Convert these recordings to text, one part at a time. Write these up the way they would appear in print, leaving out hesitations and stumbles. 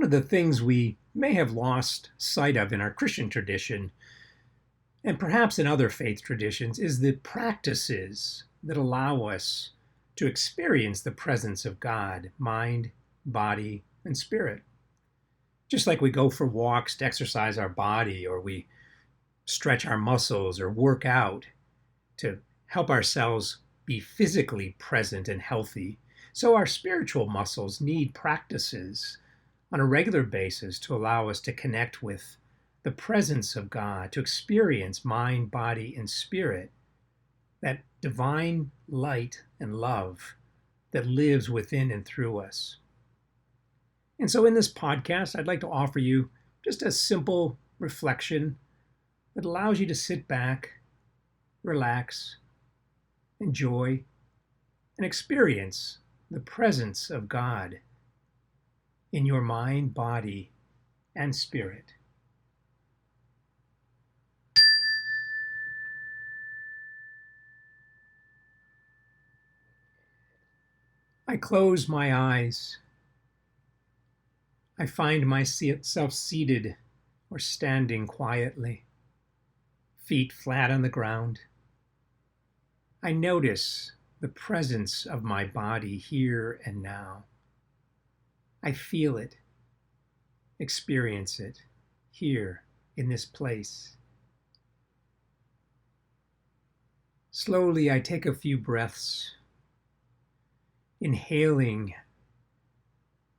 One of the things we may have lost sight of in our Christian tradition, and perhaps in other faith traditions, is the practices that allow us to experience the presence of God, mind, body, and spirit. Just like we go for walks to exercise our body, or we stretch our muscles, or work out to help ourselves be physically present and healthy, so our spiritual muscles need practices on a regular basis to allow us to connect with the presence of God, to experience mind, body, and spirit, that divine light and love that lives within and through us. And so in this podcast, I'd like to offer you just a simple reflection that allows you to sit back, relax, enjoy, and experience the presence of God in your mind, body, and spirit. I close my eyes. I find myself seated or standing quietly, feet flat on the ground. I notice the presence of my body here and now. I feel it, experience it here in this place. Slowly, I take a few breaths. Inhaling,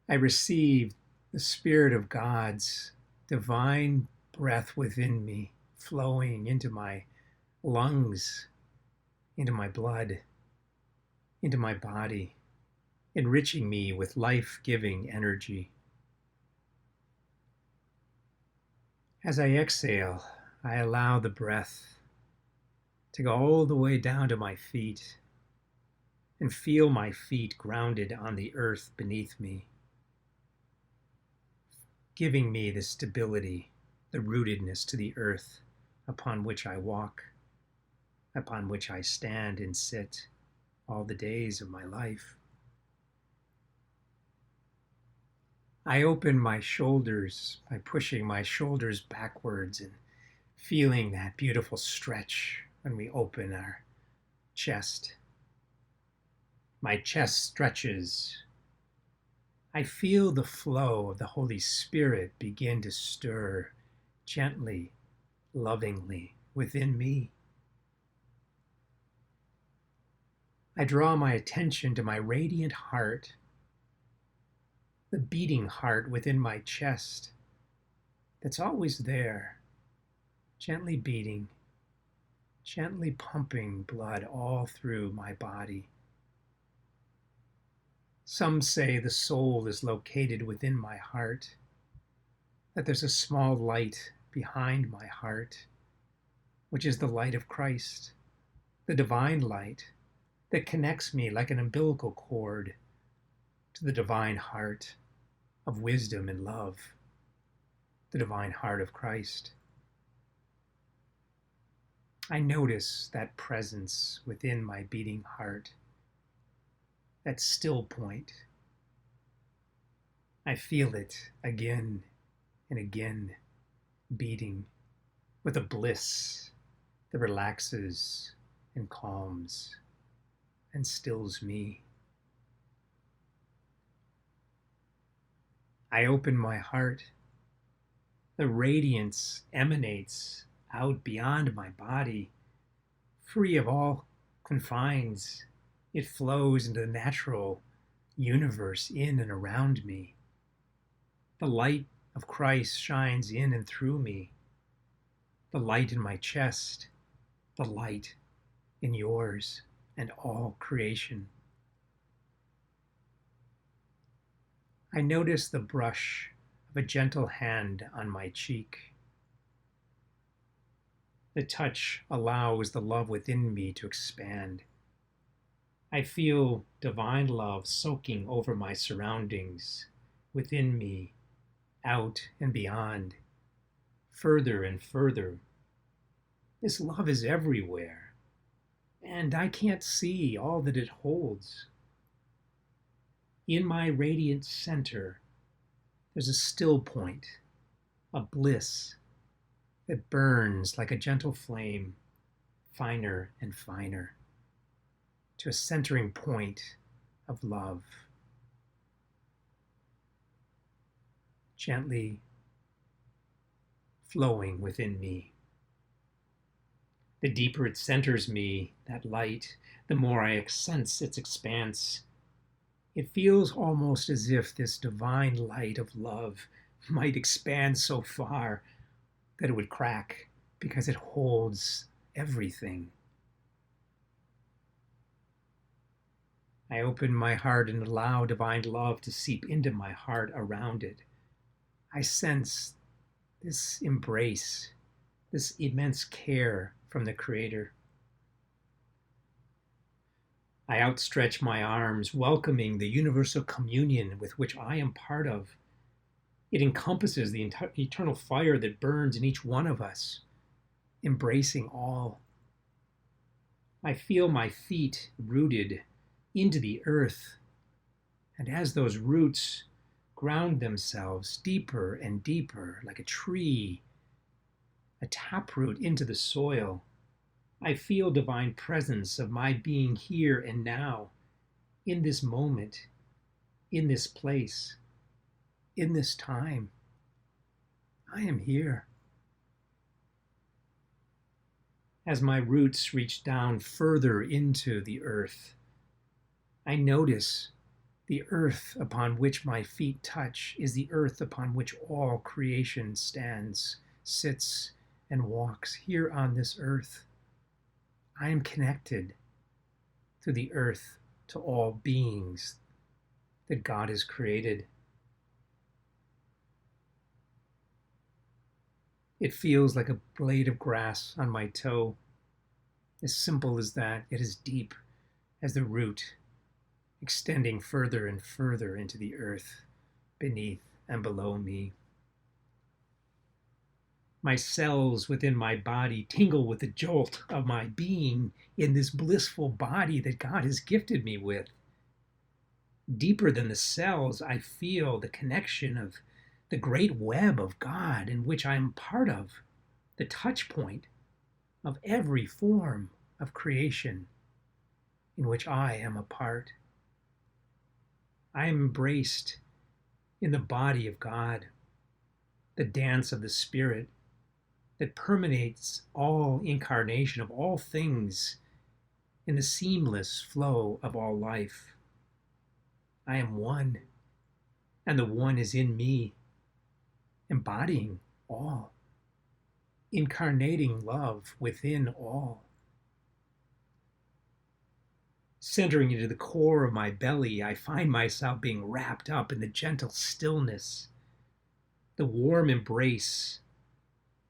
I receive the Spirit of God's divine breath within me, flowing into my lungs, into my blood, into my body, enriching me with life-giving energy. As I exhale, I allow the breath to go all the way down to my feet and feel my feet grounded on the earth beneath me, giving me the stability, the rootedness to the earth upon which I walk, upon which I stand and sit all the days of my life. I open my shoulders by pushing my shoulders backwards and feeling that beautiful stretch when we open our chest. My chest stretches. I feel the flow of the Holy Spirit begin to stir gently, lovingly within me. I draw my attention to my radiant heart, the beating heart within my chest that's always there, gently beating, gently pumping blood all through my body. Some say the soul is located within my heart, that there's a small light behind my heart, which is the light of Christ, the divine light that connects me like an umbilical cord to the divine heart of wisdom and love, the divine heart of Christ. I notice that presence within my beating heart, that still point. I feel it again and again, beating with a bliss that relaxes and calms and stills me. I open my heart. The radiance emanates out beyond my body, free of all confines. It flows into the natural universe in and around me. The light of Christ shines in and through me. The light in my chest, the light in yours and all creation. I notice the brush of a gentle hand on my cheek. The touch allows the love within me to expand. I feel divine love soaking over my surroundings, within me, out and beyond, further and further. This love is everywhere, and I can't see all that it holds. In my radiant center, There's a still point, a bliss that burns like a gentle flame, finer and finer, to a centering point of love. Gently flowing within me. The deeper it centers me, that light, the more I sense its expanse. It feels almost as if this divine light of love might expand so far that it would crack because it holds everything. I open my heart and allow divine love to seep into my heart around it. I sense this embrace, this immense care from the Creator. I outstretch my arms, welcoming the universal communion with which I am part of. It encompasses the eternal fire that burns in each one of us, embracing all. I feel my feet rooted into the earth, and as those roots ground themselves deeper and deeper, like a tree, a taproot into the soil, I feel divine presence of my being here and now, in this moment, in this place, in this time. I am here. As my roots reach down further into the earth, I notice the earth upon which my feet touch is the earth upon which all creation stands, sits, and walks here on this earth. I am connected to the earth, to all beings that God has created. It feels like a blade of grass on my toe. As simple as that, yet as deep as the root, extending further and further into the earth, beneath and below me. My cells within my body tingle with the jolt of my being in this blissful body that God has gifted me with. Deeper than the cells, I feel the connection of the great web of God in which I am part of, the touch point of every form of creation in which I am a part. I am embraced in the body of God, the dance of the Spirit that permeates all incarnation of all things in the seamless flow of all life. I am one, and the one is in me, embodying all, incarnating love within all. Centering into the core of my belly, I find myself being wrapped up in the gentle stillness, the warm embrace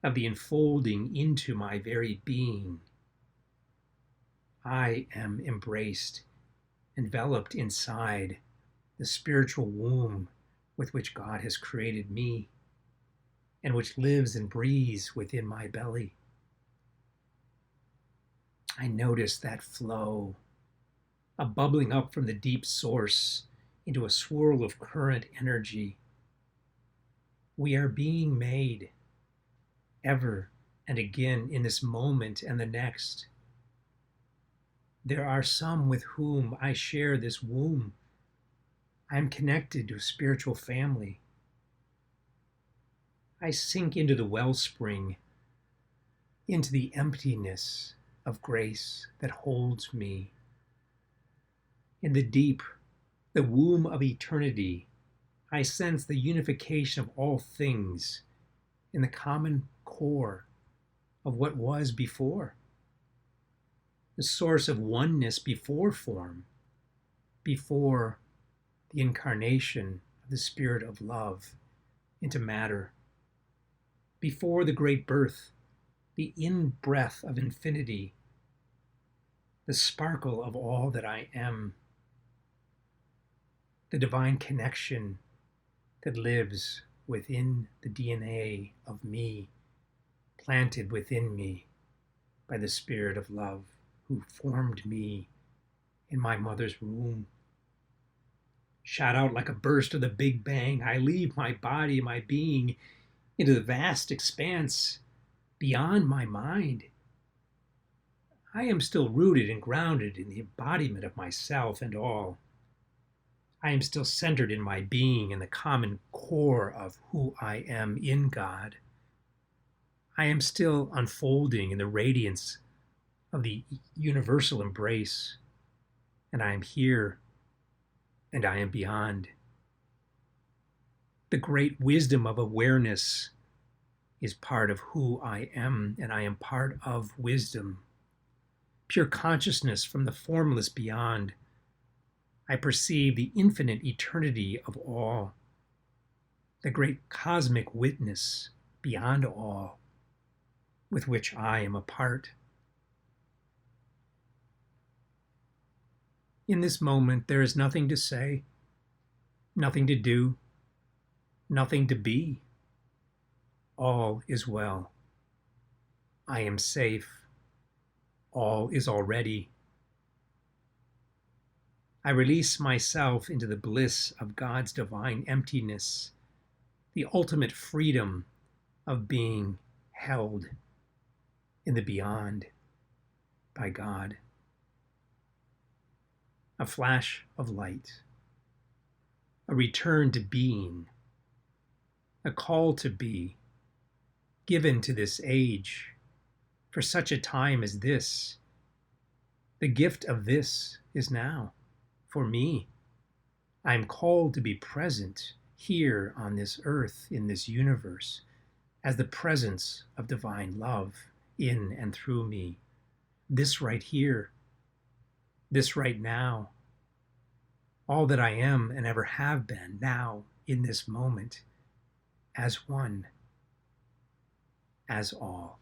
of the enfolding into my very being. I am embraced, enveloped inside the spiritual womb with which God has created me and which lives and breathes within my belly. I notice that flow, a bubbling up from the deep source into a swirl of current energy. We are being made ever and again in this moment and the next. There are some with whom I share this womb. I am connected to a spiritual family. I sink into the wellspring, into the emptiness of grace that holds me. In the deep, the womb of eternity, I sense the unification of all things in the common core of what was before. The source of oneness before form, before the incarnation of the Spirit of love into matter, before the great birth, the in-breath of infinity, the sparkle of all that I am, the divine connection that lives within the DNA of me, planted within me by the Spirit of love who formed me in my mother's womb. Shot out like a burst of the Big Bang, I leave my body, my being, into the vast expanse beyond my mind. I am still rooted and grounded in the embodiment of myself and all. I am still centered in my being and the common core of who I am in God. I am still unfolding in the radiance of the universal embrace, and I am here and I am beyond. The great wisdom of awareness is part of who I am, and I am part of wisdom. Pure consciousness from the formless beyond. I perceive the infinite eternity of all, the great cosmic witness beyond all, with which I am a part. In this moment, there is nothing to say, nothing to do, nothing to be. All is well. I am safe. All is already. I release myself into the bliss of God's divine emptiness, the ultimate freedom of being held in the beyond by God. A flash of light, a return to being, a call to be, given to this age for such a time as this. The gift of this is now for me. I am called to be present here on this earth, in this universe, as the presence of divine love in and through me. This right here, this right now, all that I am and ever have been now in this moment, as one, as all.